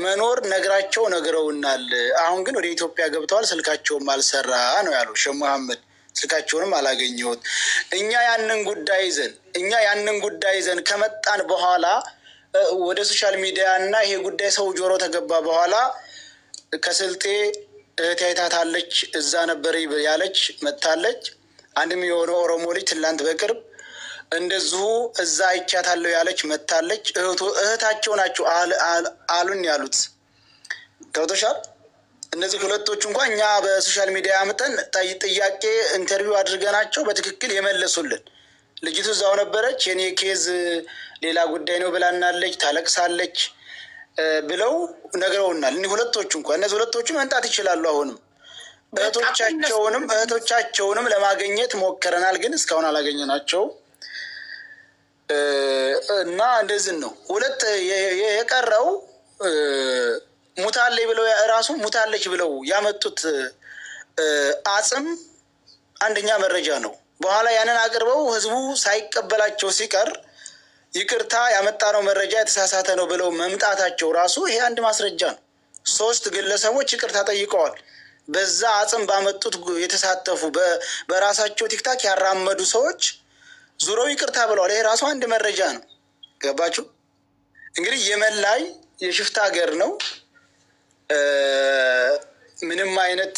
መኖር ነግረውናል። አሁን ግን ወደ ኢትዮጵያ ገብተዋል፣ ስልካቸውም አልሰራ ነው ያሉ ሼህ መሐመድ። ስልካቸውንም አላገኘሁት። እኛ ያንን ጉዳይ ይዘን ከመጣን በኋላ ወደ ሶሻል ሚዲያ እና ይሄ ጉዳይ ሰው ጆሮ ተገባ በኋላ ከስልጤ እህቴ አይታታለች፣ እዛ ነበር ያለች መታለች። አንድም የሆነ ኦሮሞ ልጅ ትላንት በቅርብ እንደዚሁ እዛ አይቻታለሁ ያለች መታለች። እህታቸው ናቸው አሉን ያሉት ገብቶሻል። እነዚህ ሁለቶቹ እንኳን እኛ በሶሻል ሚዲያ አምጠን ጥያቄ ኢንተርቪው አድርገናቸው በትክክል የመለሱልን። ልጅቱ እዛው ነበረች፣ የኔ ኬዝ ሌላ ጉዳይ ነው ብላናለች፣ ታለቅሳለች ብለው ነግረውናል። እነዚህ ሁለቶቹ መምጣት ይችላሉ። አሁንም እህቶቻቸውንም ለማግኘት ሞክረናል፣ ግን እስካሁን አላገኘናቸውም። እና እንደዚህ ነው። ሁለት የቀረው ሙታለች ብለው ራሱ ሙታለች ብለው ያመጡት አጽም አንደኛ መረጃ ነው። በኋላ ያንን አቅርበው ህዝቡ ሳይቀበላቸው ሲቀር ይቅርታ ያመጣነው መረጃ የተሳሳተ ነው ብለው መምጣታቸው ራሱ ይሄ አንድ ማስረጃ ነው። 3 ግለሰቦች ይቅርታ ጠይቀዋል። በዛ አጽም ባመጡት የተሳተፉ በራሳቸው ቲክታክ ያራመዱ ሰዎች ዙረው ይቅርታ ብለዋል። ይሄ ራሱ አንድ መረጃ ነው። ገባችሁ? እንግዲህ የመን ላይ የሽፍታ ሀገር ነው። ምንም አይነት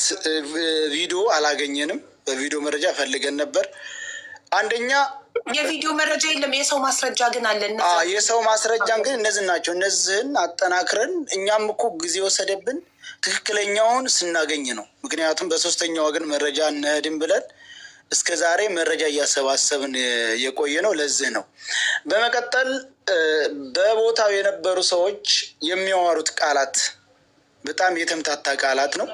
ቪዲዮ አላገኘንም። በቪዲዮ መረጃ ፈልገን ነበር። አንደኛ የቪዲዮ መረጃ የለም፣ የሰው ማስረጃ ግን አለ። የሰው ማስረጃን ግን እነዚህ ናቸው። እነዚህን አጠናክረን እኛም እኮ ጊዜ ወሰደብን ትክክለኛውን ስናገኝ ነው። ምክንያቱም በሶስተኛ ወገን መረጃ እንሄድም ብለን እስከ ዛሬ መረጃ እያሰባሰብን የቆየ ነው። ለዚህ ነው። በመቀጠል በቦታው የነበሩ ሰዎች የሚያወሩት ቃላት በጣም የተምታታ ቃላት ነው።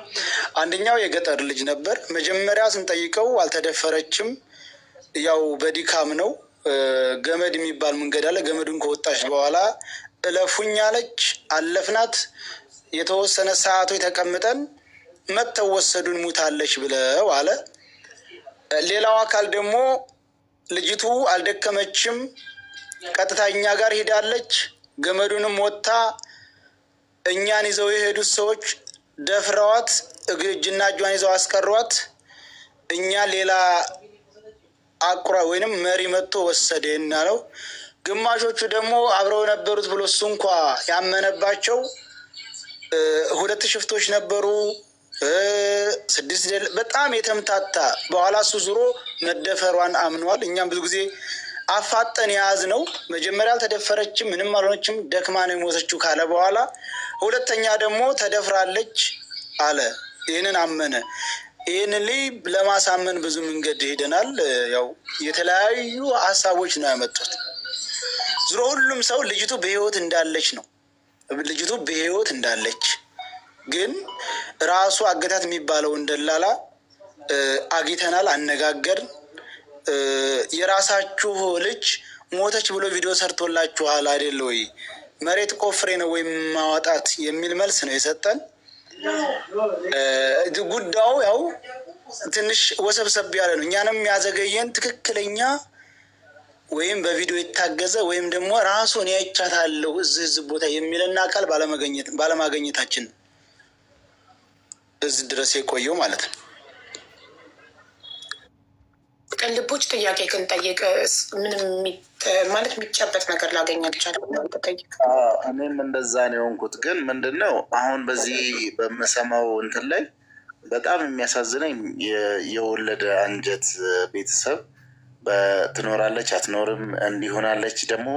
አንደኛው የገጠር ልጅ ነበር። መጀመሪያ ስንጠይቀው አልተደፈረችም፣ ያው በድካም ነው። ገመድ የሚባል መንገድ አለ። ገመዱን ከወጣች በኋላ እለፉኝ አለች። አለፍናት። የተወሰነ ሰዓቶች ተቀምጠን መተው ወሰዱን፣ ሙታለች ብለው አለ። ሌላው አካል ደግሞ ልጅቱ አልደከመችም፣ ቀጥታ እኛ ጋር ሄዳለች። ገመዱንም ወጥታ እኛን ይዘው የሄዱት ሰዎች ደፍረዋት እጅና እጇን ይዘው አስቀሯት። እኛ ሌላ አቁራ ወይንም መሪ መጥቶ ወሰደን ነው። ግማሾቹ ደግሞ አብረው የነበሩት ብሎ እሱ እንኳ ያመነባቸው 2 ሽፍቶች ነበሩ። 6 በጣም የተምታታ። በኋላ እሱ ዙሮ መደፈሯን አምኗል። እኛም ብዙ ጊዜ አፋጠን የያዝ ነው። መጀመሪያ አልተደፈረችም፣ ምንም አልሆነችም፣ ደክማ ነው የሞተችው ካለ በኋላ ሁለተኛ ደግሞ ተደፍራለች አለ። ይህንን አመነ። ይህን ላይ ለማሳመን ብዙ መንገድ ሄደናል። ያው የተለያዩ ሀሳቦች ነው ያመጡት። ዙሮ ሁሉም ሰው ልጅቱ በህይወት እንዳለች ነው። ልጅቱ በህይወት እንዳለች ግን ራሱ አገታት የሚባለውን ደላላ አግኝተናል፣ አነጋገርን። የራሳችሁ ልጅ ሞተች ብሎ ቪዲዮ ሰርቶላችኋል አይደል ወይ? መሬት ቆፍሬ ነው ወይም ማዋጣት የሚል መልስ ነው የሰጠን። ጉዳዩ ያው ትንሽ ወሰብሰብ ያለ ነው። እኛንም ያዘገየን ትክክለኛ ወይም በቪዲዮ የታገዘ ወይም ደግሞ ራሱን ያይቻታለሁ እዚህ ቦታ የሚልና አካል ባለማግኘታችን እዚህ ድረስ የቆየው ማለት ነው። ልቦች ጥያቄ ግን ጠይቅ። ምንም ማለት የሚጨበጥ ነገር ላገኝ አልቻልኩም። እኔም እንደዛ ነው የሆንኩት። ግን ምንድን ነው አሁን በዚህ በምሰማው እንትን ላይ በጣም የሚያሳዝነኝ የወለደ አንጀት ቤተሰብ ትኖራለች አትኖርም፣ እንዲሆናለች ደግሞ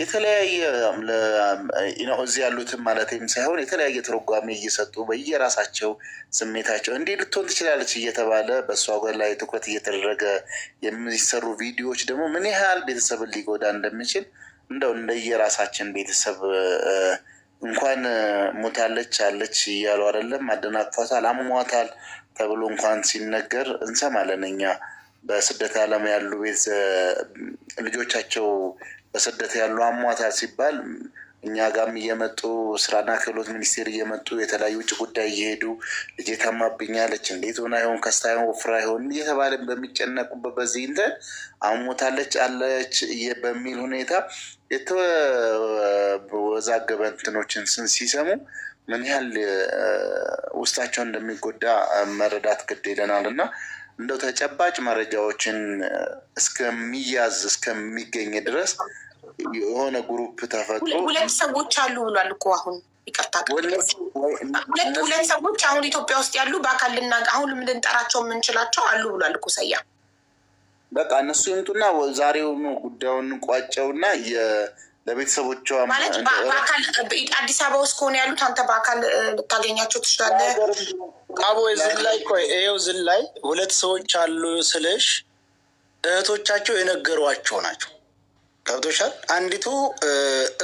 የተለያየ እዚህ ያሉትም ማለትም ሳይሆን የተለያየ ትርጓሜ እየሰጡ በየራሳቸው ስሜታቸው እንዲህ ልትሆን ትችላለች እየተባለ በእሷ ወገን ላይ ትኩረት እየተደረገ የሚሰሩ ቪዲዮዎች ደግሞ ምን ያህል ቤተሰብን ሊጎዳ እንደሚችል እንደው እንደየራሳችን ቤተሰብ እንኳን ሞታለች አለች እያሉ አይደለም አደናቅፏታል፣ አሟታል ተብሎ እንኳን ሲነገር እንሰማለን። እኛ በስደት ዓለም ያሉ ልጆቻቸው በስደት ያሉ አሟታል ሲባል እኛ ጋርም እየመጡ ስራና ክህሎት ሚኒስቴር እየመጡ የተለያዩ ውጭ ጉዳይ እየሄዱ ልጄ ታማብኛለች፣ እንዴት ሆና ይሆን ከስታ ይሆን ወፍራ ይሆን እየተባለ በሚጨነቁበት በዚህ እንትን አሞታለች አለች በሚል ሁኔታ የተወዛገበ እንትኖችን ሲሰሙ ምን ያህል ውስጣቸው እንደሚጎዳ መረዳት ግድ ይለናል እና እንደው ተጨባጭ መረጃዎችን እስከሚያዝ እስከሚገኝ ድረስ የሆነ ግሩፕ ተፈጥሮ 2 ሰዎች አሉ ብሏል እኮ አሁን ይቅርታ፣ 2 ሰዎች አሁን ኢትዮጵያ ውስጥ ያሉ በአካል አሁን ልንጠራቸው የምንችላቸው አሉ ብሏል እኮ ሰያ። በቃ እነሱ ይምጡና ዛሬውኑ ጉዳዩን ቋጨውና ለቤተሰቦቿ ማለት በአካል አዲስ አበባ ውስጥ ከሆነ ያሉት አንተ በአካል ልታገኛቸው ትችላለህ። አቦ ዝን ላይ ቆይ ይኸው ዝን ላይ 2 ሰዎች አሉ ስልሽ እህቶቻቸው የነገሯቸው ናቸው። ገብቶሻል? አንዲቱ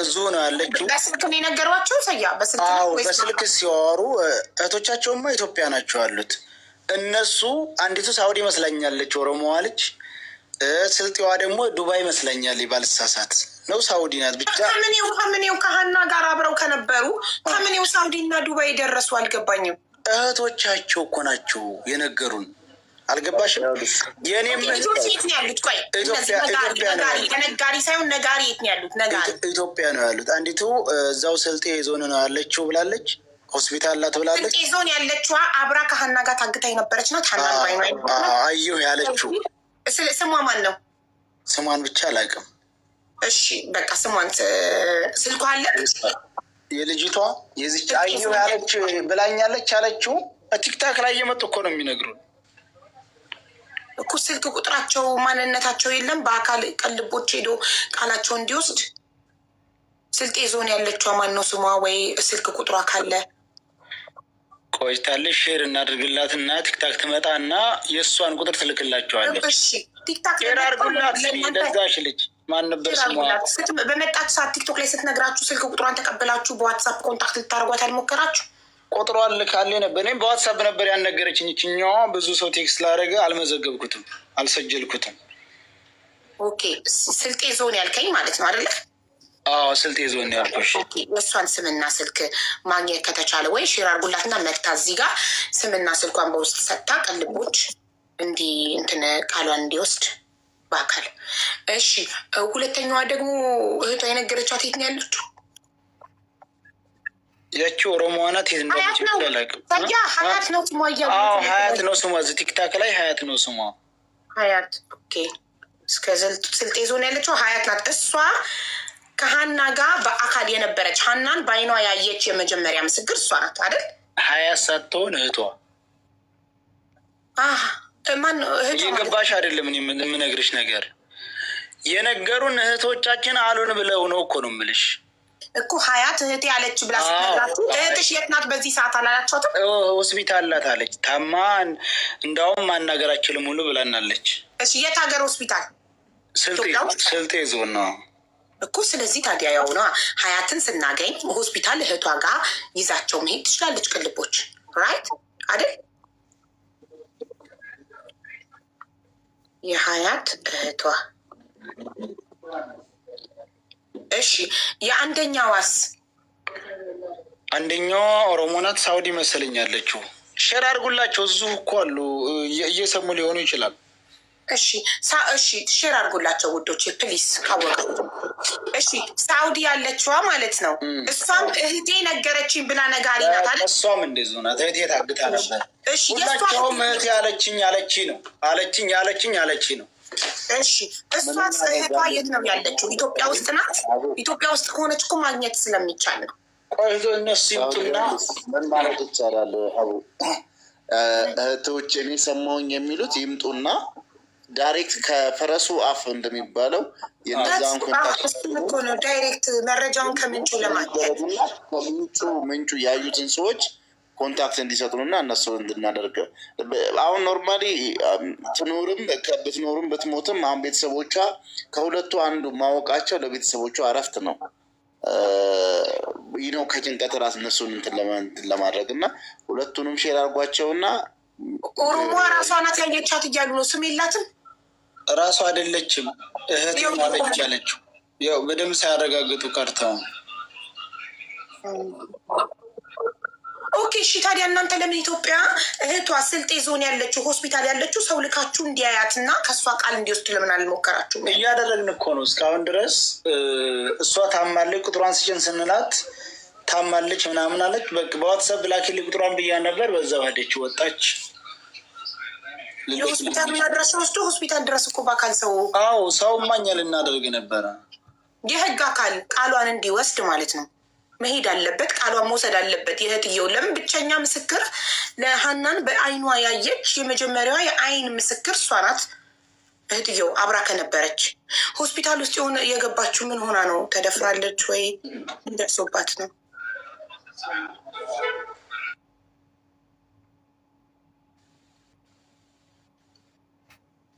እዙ ነው ያለችው። በስልክ ነው የነገሯቸው ሰያ? በስልክ ሲዋሩ እህቶቻቸውማ ኢትዮጵያ ናቸው ያሉት እነሱ። አንዲቱ ሳውዲ ይመስለኛለች ኦሮሞዋ ልጅ፣ ስልጤዋ ደግሞ ዱባይ ይመስለኛል ባልሳሳት ነው። ሳውዲ ናት ብቻ። ከምኔው ከሀና ጋር አብረው ከነበሩ ከምኔው ሳውዲ እና ዱባይ የደረሱ አልገባኝም። እህቶቻቸው እኮ ናቸው የነገሩን። አልገባሽም? የኔም የት ነው ያሉት? ቆይ ተነጋሪ ሳይሆን ነጋሪ የት ነው ያሉት? ነጋሪ ኢትዮጵያ ነው ያሉት። አንዲቱ እዛው ስልጤ ዞን ነው ያለችው ብላለች። ሆስፒታል ላት ብላለች። ስልጤ ዞን ያለችዋ አብራ ከሀና ጋር ታግታ የነበረች ናት። ሀናን ባይ ነው አየሁ ያለችው። ስሟ ማን ነው? ስሟን ብቻ አላውቅም። እሺ በቃ ስሟን ስልኳ አለ የልጅቷ የዚች አየሁ ያለች ብላኛለች ያለችው። ቲክታክ ላይ እየመጡ እኮ ነው የሚነግሩን እኮ። ስልክ ቁጥራቸው ማንነታቸው የለም። በአካል ቅልቦች ሄዶ ቃላቸው እንዲወስድ ስልጤ ዞን ያለችዋ ማን ነው ስሟ? ወይ ስልክ ቁጥሯ ካለ ቆይታለች። ሼር እናድርግላትና ቲክታክ ትመጣና የእሷን ቁጥር ትልክላቸዋለች። እሺ ቲክታክ ሼር አድርጉላት። ደዛሽ ልጅ ማን ነበር ስሟ? በመጣች ሰዓት ቲክቶክ ላይ ስትነግራችሁ ስልክ ቁጥሯን ተቀብላችሁ በዋትሳፕ ኮንታክት ልታደርጓት አልሞከራችሁ? ቁጥሯን ልካልኝ ነበር። እኔም በዋትሳፕ ነበር ያልነገረችኝ። ይችኛዋ ብዙ ሰው ቴክስት ላደረገ አልመዘገብኩትም፣ አልሰጀልኩትም። ኦኬ ስልጤ ዞን ያልከኝ ማለት ነው አይደለ? አዎ ስልጤ ዞን ያልኩሽ። የእሷን ስምና ስልክ ማግኘት ከተቻለ ወይ ሼር አድርጉላትና መታ እዚህ ጋር ስምና ስልኳን በውስጥ ሰጥታ ቅልቦች እንትን ቃሏን እንዲወስድ በአካል። እሺ ሁለተኛዋ ደግሞ እህቷ የነገረቻት የት ነው ያለችው? ያቺ ኦሮሞዋ ናት። የት እንደሆነች አላውቅም። ሀያት ነው ስሟ እያሉ ሀያት ነው ስሟ። እዚህ ቲክታክ ላይ ሀያት ነው ስሟ። ሀያት ኦኬ። እስከ ስልጤ ዞን ያለችው ሀያት ናት። እሷ ከሀና ጋር በአካል የነበረች ሀናን በአይኗ ያየች የመጀመሪያ ምስክር እሷ ናት አይደል? ሀያት ሳትሆን እህቷ። ማን እህቷ? እየገባሽ አይደለም? እኔ የምነግርሽ ነገር የነገሩን እህቶቻችን አሉን ብለው ነው እኮ ነው የምልሽ እኮ። ሀያት እህቴ አለች ብላ ስትነግራችሁ እህትሽ የት ናት በዚህ ሰዓት አላላቸውትም? ሆስፒታል ላት አለች። ታማ እንዳውም ማናገር አችልም ሁሉ ብላናለች። እሺ የት ሀገር ሆስፒታል? ስልጤ ዞን ነው እኮ። ስለዚህ ታዲያ ያው ነው ሀያትን ስናገኝ ሆስፒታል እህቷ ጋር ይዛቸው መሄድ ትችላለች። ቅልቦች ራይት አይደል? የሀያት እህቷ እሺ። የአንደኛዋስ? አንደኛዋ ኦሮሞ ናት። ሳውዲ መሰለኝ ያለችው። ሼር አድርጉላቸው። እዚሁ እኮ አሉ፣ እየሰሙ ሊሆኑ ይችላል። እሺ ሼር አድርጉላቸው ውዶች ፕሊስ ካወቀ። እሺ ሳውዲ ያለችዋ ማለት ነው። እሷም እህቴ ነገረችኝ ብላ ነጋሪ ናት አለ። እሷም እንደዚሁ ናት። እህቴ ታግታ ነበር። ሁላቸውም እህቴ ያለችኝ ነው። እሺ እሷስ እህቷ የት ነው ያለችው? ኢትዮጵያ ውስጥ ናት። ኢትዮጵያ ውስጥ ከሆነች እኮ ማግኘት ስለሚቻል ነው። ቆይቶ እነሱ ይምጡና ምን ማለት ይቻላል? እህቶች እኔ ሰማሁኝ የሚሉት ይምጡና ዳይሬክት ከፈረሱ አፍ እንደሚባለው የነዛን ነው ዳይሬክት መረጃውን ከምንጩ ለማግኘት ምንጩ ያዩትን ሰዎች ኮንታክት እንዲሰጡንና እነሱ እንድናደርግ። አሁን ኖርማሊ ብትኖርም ብትሞትም አሁን ቤተሰቦቿ ከሁለቱ አንዱ ማወቃቸው ለቤተሰቦቿ እረፍት ነው። ይህ ነው ከጭንቀት ራስ እነሱን እንትን ለማድረግ እና ሁለቱንም ሼር አድርጓቸውና ኦሮሞ ራሷ ናት ያየቻት እያሉ ነው። ስም የላትም ራሷ አይደለችም እህት ማለች ያለችው። ያው በደምብ ሳያረጋግጡ ቀርተው ኦኬ እሺ። ታዲያ እናንተ ለምን ኢትዮጵያ እህቷ ስልጤ ዞን ያለችው ሆስፒታል ያለችው ሰው ልካችሁ እንዲያያትና ከእሷ ቃል እንዲወስድ ለምን አልሞከራችሁም? እያደረግን እኮ ነው እስካሁን ድረስ። እሷ ታማለች፣ ቁጥሯን ስጭን ስንላት ታማለች ምናምን አለች። በዋትሳፕ ላኪልኝ ቁጥሯን ብያ ነበር። በዛው ሄደች ወጣች። የሆስፒታል አድራሻ ወስዶ ሆስፒታል ድረስ እኮ በአካል ሰው ሰው ማኛ ልናደርግ ነበረ። የህግ አካል ቃሏን እንዲወስድ ማለት ነው መሄድ አለበት። ቃሏን መውሰድ አለበት። የእህትየው ለምን ብቸኛ ምስክር ለሀናን በአይኗ ያየች የመጀመሪያዋ የአይን ምስክር እሷ ናት። እህትየው አብራ ከነበረች ሆስፒታል ውስጥ የሆነ የገባችው ምን ሆና ነው? ተደፍራለች ወይ እንደርሶባት ነው?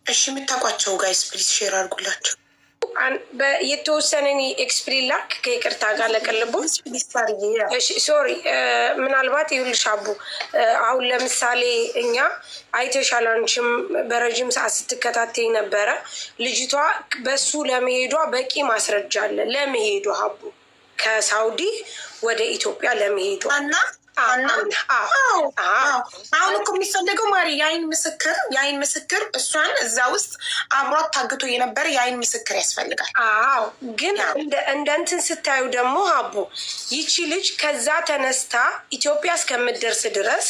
እሺ የምታውቋቸው ጋይስ ፕሊዝ ሼር አድርጉላቸው። የተወሰነ ኤክስፕሪን ላክ ከይቅርታ ጋር ለቀልቦ ሶሪ። ምናልባት ይኸውልሽ አቡ አሁን ለምሳሌ እኛ አይተሻል፣ አንቺም በረዥም ሰዓት ስትከታተይ ነበረ። ልጅቷ በሱ ለመሄዷ በቂ ማስረጃ አለ። ለመሄዷ አቡ ከሳውዲ ወደ ኢትዮጵያ ለመሄዷ እና አሁን እኮ የሚፈለገው ማሪ የአይን ምስክር እሷን እዛ ውስጥ አብሯት ታግቶ የነበረ የአይን ምስክር ያስፈልጋል። ግን እንደ እንትን ስታዩ ደግሞ ሀቡ ይቺ ልጅ ከዛ ተነስታ ኢትዮጵያ እስከምትደርስ ድረስ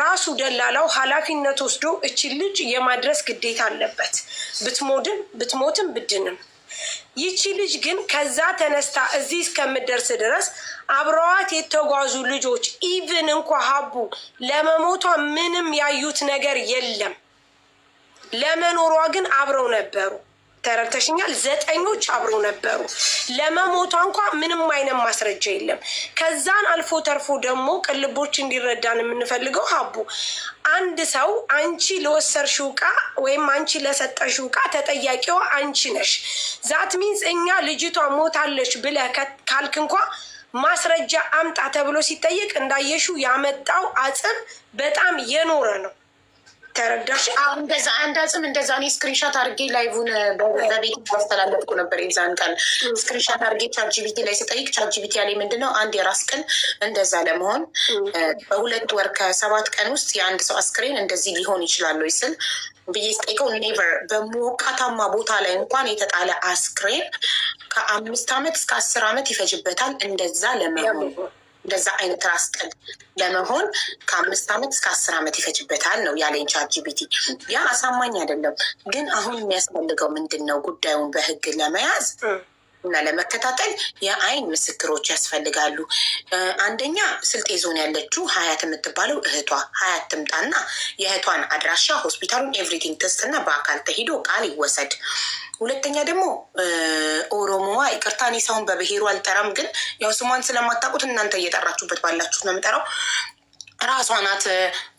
ራሱ ደላላው ኃላፊነት ወስዶ እቺ ልጅ የማድረስ ግዴታ አለበት፣ ብትሞትም ብድንም። ይቺ ልጅ ግን ከዛ ተነስታ እዚህ እስከምትደርስ ድረስ አብረዋት የተጓዙ ልጆች ኢቭን እንኳ ሀቡ ለመሞቷ ምንም ያዩት ነገር የለም። ለመኖሯ ግን አብረው ነበሩ። ተረድተሽኛል? 9ኞች አብረው ነበሩ። ለመሞቷ እንኳ ምንም አይነት ማስረጃ የለም። ከዛን አልፎ ተርፎ ደግሞ ቅልቦች እንዲረዳን የምንፈልገው ሀቡ አንድ ሰው አንቺ ለወሰርሽው ዕቃ ወይም አንቺ ለሰጠሽው ዕቃ ተጠያቂዋ አንቺ ነሽ። ዛት ሚንስ እኛ ልጅቷ ሞታለች ብለህ ካልክ እንኳ ማስረጃ አምጣ ተብሎ ሲጠየቅ እንዳየሽው ያመጣው አጽም በጣም የኖረ ነው። ተረዳሽ? እንደዛ አንድ አጽም እንደዛ እኔ ስክሪንሻት አድርጌ ላይቭን በቤት ማስተላለፍኩ ነበር። የዛን ቀን ስክሪንሻት አድርጌ ቻትጂቢቲ ላይ ስጠይቅ ቻትጂቢቲ ያለኝ ምንድነው አንድ የራስ ቅል እንደዛ ለመሆን በ2 ወር ከ7 ቀን ውስጥ የአንድ ሰው አስክሬን እንደዚህ ሊሆን ይችላል ወይ ስል ብዬ ስጠይቀው ኔቨር በሞቃታማ ቦታ ላይ እንኳን የተጣለ አስክሬን ከ5 ዓመት እስከ 10 ዓመት ይፈጅበታል እንደዛ ለመሆን እንደዛ አይነት ራስ ቅል ለመሆን ከ5 ዓመት እስከ 10 ዓመት ይፈጅበታል ነው ያለኝ ቻትጂቢቲ። ያ አሳማኝ አይደለም። ግን አሁን የሚያስፈልገው ምንድን ነው? ጉዳዩን በህግ ለመያዝ እና ለመከታተል የአይን ምስክሮች ያስፈልጋሉ። አንደኛ ስልጤ ዞን ያለችው ሀያት የምትባለው እህቷ ሀያት ትምጣና የእህቷን አድራሻ ሆስፒታሉን ኤቭሪቲንግ ተስትና በአካል ተሂዶ ቃል ይወሰድ። ሁለተኛ ደግሞ ኦሮሞዋ ይቅርታ እኔ ሰውን በብሔሩ አልጠራም፣ ግን ያው ስሟን ስለማታውቁት እናንተ እየጠራችሁበት ባላችሁት ነው የምጠራው። ራሷ ናት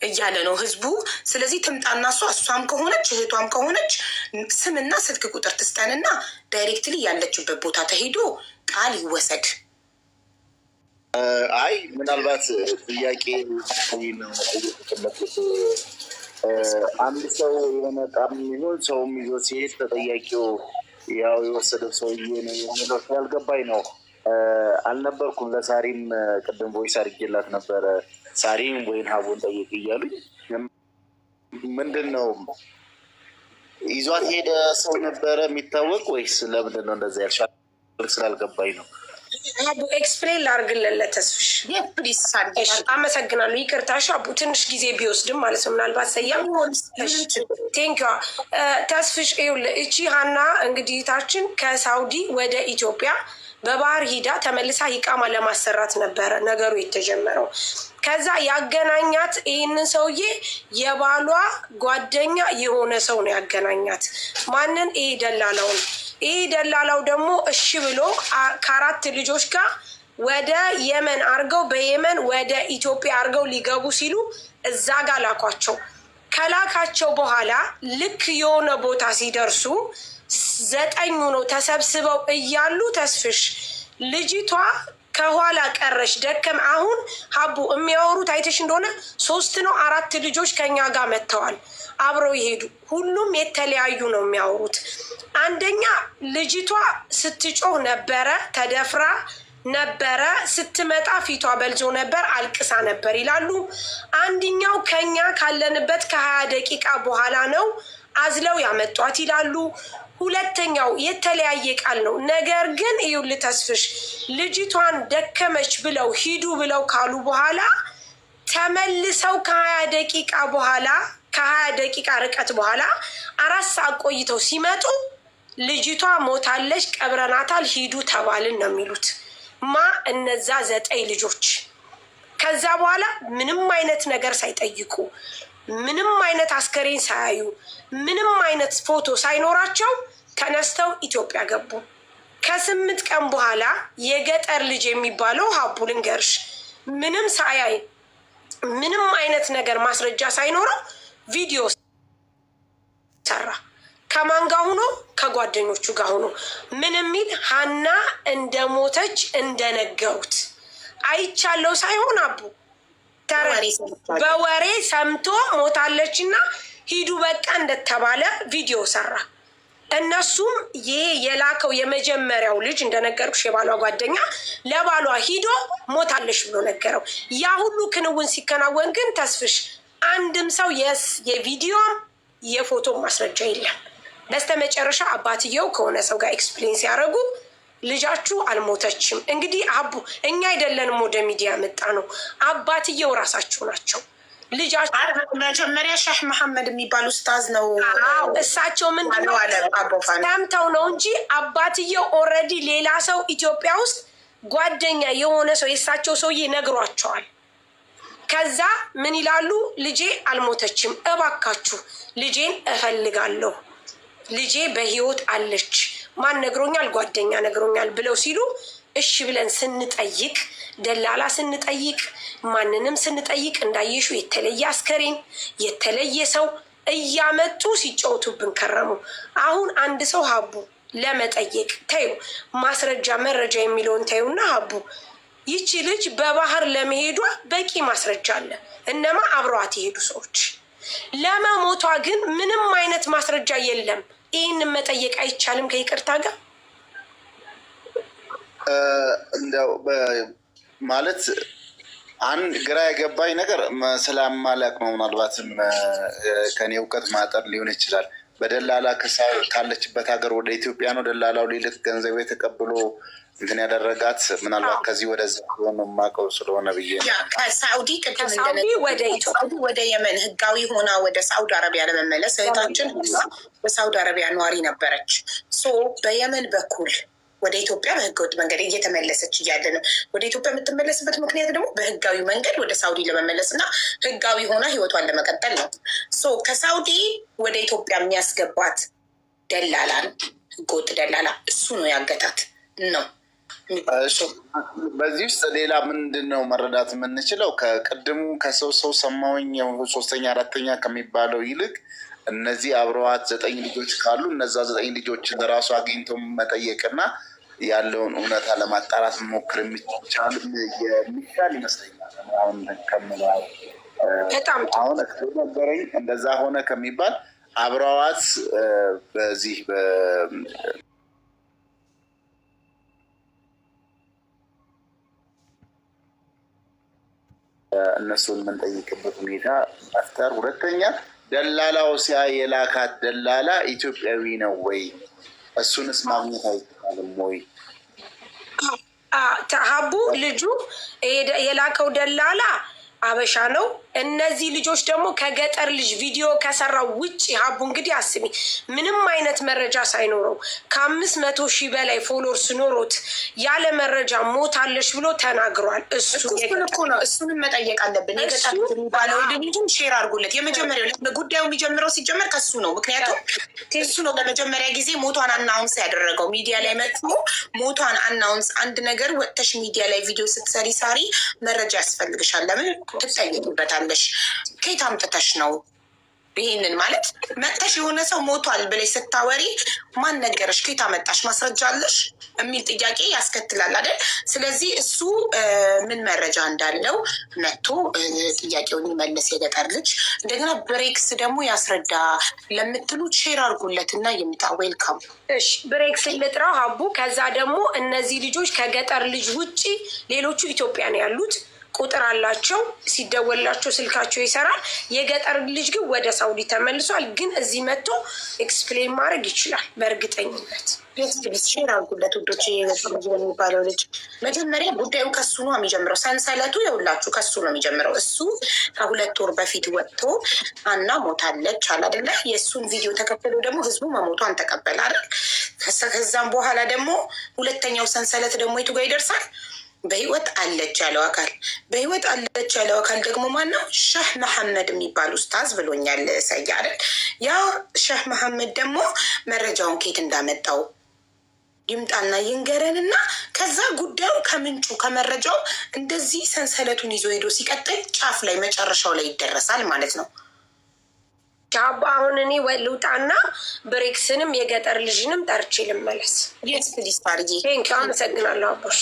እያለ ነው ህዝቡ። ስለዚህ ትምጣና እሷም ከሆነች እህቷም ከሆነች ስምና ስልክ ቁጥር ትስጠንና ዳይሬክትሊ ያለችበት ቦታ ተሄዶ ቃል ይወሰድ። አይ ምናልባት ጥያቄ አንድ ሰው የሆነ ቃም የሚሆን ሰውም ይዞ ሲሄድ ተጠያቂው ያው የወሰደው ሰውዬ ነው የሚለው ያልገባኝ ነው። አልነበርኩም። ለሳሪም ቅድም ቮይስ አድርጌላት ነበረ። ሳሪም ወይን ሀቡን ጠይቅ እያሉኝ ምንድን ነው ይዟት ሄደ ሰው ነበረ የሚታወቅ ወይስ ለምንድን ነው እንደዛ ያልሻል? ስላልገባኝ ነው። አቡ ኤክስፕሌን ላርግልን ለተስፍሽ። አመሰግናለሁ። ይቅርታሽ አቡ ትንሽ ጊዜ ቢወስድም ማለት ነው። ምናልባት ሰያም ቴንኪዋ ተስፍሽ። ይኸውልህ እቺ ሀና እንግዲህ ታችን ከሳውዲ ወደ ኢትዮጵያ በባህር ሂዳ ተመልሳ ይቃማ ለማሰራት ነበረ ነገሩ የተጀመረው። ከዛ ያገናኛት ይህንን ሰውዬ የባሏ ጓደኛ የሆነ ሰው ነው ያገናኛት። ማንን? ይሄ ደላላውን። ይሄ ደላላው ደግሞ እሺ ብሎ ከ4 ልጆች ጋር ወደ የመን አርገው በየመን ወደ ኢትዮጵያ አርገው ሊገቡ ሲሉ እዛ ጋር ላኳቸው። ከላካቸው በኋላ ልክ የሆነ ቦታ ሲደርሱ 9 ነው ተሰብስበው እያሉ ተስፍሽ ልጅቷ ከኋላ ቀረሽ ደከም። አሁን ሀቡ የሚያወሩት አይተሽ እንደሆነ 3 ነው 4 ልጆች ከኛ ጋር መጥተዋል አብረው ይሄዱ። ሁሉም የተለያዩ ነው የሚያወሩት። አንደኛ ልጅቷ ስትጮህ ነበረ ተደፍራ ነበረ። ስትመጣ ፊቷ በልዞ ነበር፣ አልቅሳ ነበር ይላሉ። አንድኛው ከኛ ካለንበት ከ20 ደቂቃ በኋላ ነው አዝለው ያመጧት ይላሉ። ሁለተኛው የተለያየ ቃል ነው። ነገር ግን ይኸውልህ ተስፍሽ ልጅቷን ደከመች ብለው ሂዱ ብለው ካሉ በኋላ ተመልሰው ከ20 ደቂቃ በኋላ ከ20 ደቂቃ ርቀት በኋላ 4 ሰዓት ቆይተው ሲመጡ ልጅቷ ሞታለች፣ ቀብረናታል፣ ሂዱ ተባልን ነው የሚሉት። እነዛ 9 ልጆች ከዛ በኋላ ምንም አይነት ነገር ሳይጠይቁ ምንም አይነት አስከሬን ሳያዩ ምንም አይነት ፎቶ ሳይኖራቸው ተነስተው ኢትዮጵያ ገቡ። ከ8 ቀን በኋላ የገጠር ልጅ የሚባለው ሀቡ ልንገርሽ ምንም ሳያይ ምንም አይነት ነገር ማስረጃ ሳይኖረው ቪዲዮ ሰራ። ከማን ጋር ሆኖ? ከጓደኞቹ ጋር ሆኖ ምን የሚል ሀና እንደሞተች እንደነገሩት አይቻለው ሳይሆን አቡ በወሬ ሰምቶ ሞታለች እና ሂዱ በቃ እንደተባለ ቪዲዮ ሰራ። እነሱም ይሄ የላከው የመጀመሪያው ልጅ እንደነገርኩሽ የባሏ ጓደኛ ለባሏ ሂዶ ሞታለች ብሎ ነገረው። ያ ሁሉ ክንውን ሲከናወን ግን ተስፍሽ አንድም ሰው የቪዲዮም የፎቶ ማስረጃ የለም። በስተመጨረሻ አባትየው ከሆነ ሰው ጋር ኤክስፕሌን ሲያደርጉ ልጃችሁ አልሞተችም። እንግዲህ አቡ እኛ አይደለንም ወደ ሚዲያ መጣ ነው፣ አባትየው ራሳችሁ ናቸው። ልጃችሁ መጀመሪያ ሼህ መሐመድ የሚባሉ ኡስታዝ ነው። እሳቸው ምንድነው ሰምተው ነው እንጂ አባትየው ኦልሬዲ ሌላ ሰው ኢትዮጵያ ውስጥ ጓደኛ የሆነ ሰው የእሳቸው ሰውዬ ነግሯቸዋል። ከዛ ምን ይላሉ? ልጄ አልሞተችም፣ እባካችሁ ልጄን እፈልጋለሁ፣ ልጄ በህይወት አለች፣ ማን ነግሮኛል? ጓደኛ ነግሮኛል ብለው ሲሉ እሺ ብለን ስንጠይቅ ደላላ ስንጠይቅ ማንንም ስንጠይቅ እንዳየሹ የተለየ አስከሬን የተለየ ሰው እያመጡ ሲጫወቱብን ከረሙ። አሁን አንድ ሰው ሀቡ ለመጠየቅ ተዩ ማስረጃ መረጃ የሚለውን ተዩና ሀቡ ይቺ ልጅ በባህር ለመሄዷ በቂ ማስረጃ አለ። እነማ አብረዋት የሄዱ ሰዎች። ለመሞቷ ግን ምንም አይነት ማስረጃ የለም። ይህንን መጠየቅ አይቻልም ከይቅርታ ጋር እንደው ማለት አንድ ግራ የገባኝ ነገር ስለማላቅ ነው። ምናልባትም ከኔ እውቀት ማጠር ሊሆን ይችላል። በደላላ ካለችበት ሀገር ወደ ኢትዮጵያ ነው ደላላው ሊልክ ገንዘብ ተቀብሎ እንትን ያደረጋት። ምናልባት ከዚህ ወደዚ ሆነ የማውቀው ስለሆነ ብዬ ከሳኡዲ ወደ የመን ህጋዊ ሆና ወደ ሳኡዲ አረቢያ ለመመለስ እህታችን በሳኡዲ አረቢያ ነዋሪ ነበረች። በየመን በኩል ወደ ኢትዮጵያ በህገወጥ መንገድ እየተመለሰች እያለ ነው። ወደ ኢትዮጵያ የምትመለስበት ምክንያት ደግሞ በህጋዊ መንገድ ወደ ሳኡዲ ለመመለስ እና ህጋዊ ሆና ህይወቷን ለመቀጠል ነው። ከሳኡዲ ወደ ኢትዮጵያ የሚያስገባት ደላላ ነው፣ ህገወጥ ደላላ። እሱ ነው ያገታት ነው። በዚህ ውስጥ ሌላ ምንድን ነው መረዳት የምንችለው? ከቅድሙ ከሰው ሰማሁኝ 3ኛ 4ኛ ከሚባለው ይልቅ እነዚህ አብረዋት 9 ልጆች ካሉ እነዛ 9 ልጆችን ራሱ አግኝቶ መጠየቅና ያለውን እውነታ ለማጣራት መሞክር የሚቻል ይመስለኛል። አሁን ከምለው አሁን ነገረኝ እንደዛ ሆነ ከሚባል አብረዋት በዚህ እነሱን የምንጠይቅበት ሁኔታ መፍጠር። ሁለተኛ ደላላው ሲያይ የላካት ደላላ ኢትዮጵያዊ ነው ወይ? እሱንስ ማግኘት አይቻልም ወይ? ሀቡ ልጁ የላከው ደላላ አበሻ ነው። እነዚህ ልጆች ደግሞ ከገጠር ልጅ ቪዲዮ ከሰራው ውጭ ሀቡ እንግዲህ አስቢ፣ ምንም አይነት መረጃ ሳይኖረው ከ500 ሺህ በላይ ፎሎወርስ ኖሮት ያለ መረጃ ሞታለሽ ብሎ ተናግሯል። እሱንም መጠየቅ አለብን። የገጠር የሚባለው ልጁን ሼር አድርጉለት። የመጀመሪያው ጉዳዩ የሚጀምረው ሲጀመር ከሱ ነው። ምክንያቱም እሱ ነው ለመጀመሪያ ጊዜ ሞቷን አናውንስ ያደረገው። ሚዲያ ላይ መጥቶ ሞቷን አናውንስ አንድ ነገር ወጥተሽ ሚዲያ ላይ ቪዲዮ ስትሰሪ ሳሪ መረጃ ያስፈልግሻል። ለምን ትጠይቅበታለሽ? ከየት አምጥተሽ ነው ይሄንን ማለት መጥተሽ የሆነ ሰው ሞቷል ብለሽ ስታወሪ ማን ነገረሽ? ከየት አመጣሽ? ማስረጃ አለሽ የሚል ጥያቄ ያስከትላል አይደል? ስለዚህ እሱ ምን መረጃ እንዳለው መጥቶ ጥያቄውን ይመልስ የገጠር ልጅ። እንደገና ብሬክስ ደግሞ ያስረዳ ለምትሉት ሼር አድርጉለት እና ይምጣ። ዌልካም። እሺ ብሬክስ ልጥራው ሀቡ። ከዛ ደግሞ እነዚህ ልጆች ከገጠር ልጅ ውጭ ሌሎቹ ኢትዮጵያ ነው ያሉት። ቁጥር አላቸው፣ ሲደወላቸው ስልካቸው ይሰራል። የገጠር ልጅ ግን ወደ ሳውዲ ተመልሷል። ግን እዚህ መጥቶ ኤክስፕሌን ማድረግ ይችላል በእርግጠኝነት። ሼር አድርጉለት ውዶች። የገጠር ልጅ የሚባለው ልጅ መጀመሪያ ጉዳዩ ከሱ ነው የሚጀምረው። ሰንሰለቱ የሁላችሁ ከሱ ነው የሚጀምረው። እሱ ከ2 ወር በፊት ወጥቶ አና ሞታለች አላደለ? የእሱን ቪዲዮ ተከትሎ ደግሞ ህዝቡ መሞቷን ተቀበለ አይደል? ከዛም በኋላ ደግሞ ሁለተኛው ሰንሰለት ደግሞ የቱ ጋር ይደርሳል? በህይወት አለች ያለው አካል። በህይወት አለች ያለው አካል ደግሞ ማነው? ሼህ መሐመድ የሚባል ኡስታዝ ብሎኛል ሰያ አይደል? ያ ሼህ መሐመድ ደግሞ መረጃውን ኬት እንዳመጣው ይምጣና ይንገረንና ከዛ ጉዳዩ ከምንጩ ከመረጃው እንደዚህ ሰንሰለቱን ይዞ ሄዶ ሲቀጥል ጫፍ ላይ መጨረሻው ላይ ይደረሳል ማለት ነው። አባ አሁን እኔ ልውጣና ብሬክስንም የገጠር ልጅንም ጠርቼ ልመለስ። የት ፕሊስ ታርጌ። አመሰግናለሁ አቦሽ።